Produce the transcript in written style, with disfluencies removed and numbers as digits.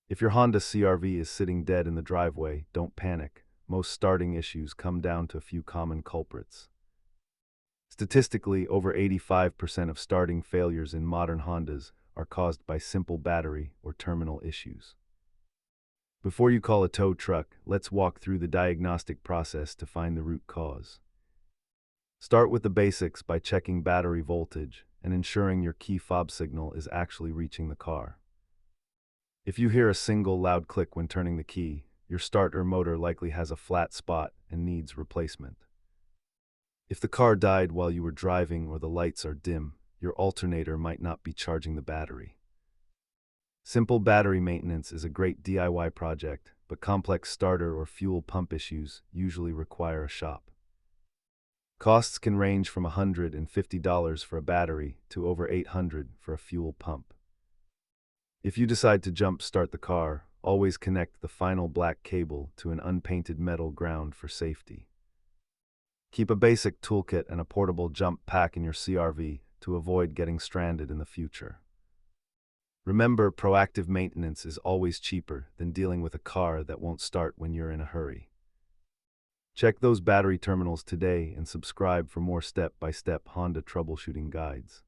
If your Honda CR-V is sitting dead in the driveway, don't panic. Most starting issues come down to a few common culprits. Statistically, over 85% of starting failures in modern Hondas are caused by simple battery or terminal issues. Before you call a tow truck, let's walk through the diagnostic process to find the root cause. Start with the basics by checking battery voltage and ensuring your key fob signal is actually reaching the car. If you hear a single loud click when turning the key, your starter motor likely has a flat spot and needs replacement. If the car died while you were driving or the lights are dim, your alternator might not be charging the battery. Simple battery maintenance is a great DIY project, but complex starter or fuel pump issues usually require a shop. Costs can range from $150 for a battery to over $800 for a fuel pump. If you decide to jump start the car, always connect the final black cable to an unpainted metal ground for safety. Keep a basic toolkit and a portable jump pack in your CR-V to avoid getting stranded in the future. Remember, proactive maintenance is always cheaper than dealing with a car that won't start when you're in a hurry. Check those battery terminals today and subscribe for more step-by-step Honda troubleshooting guides.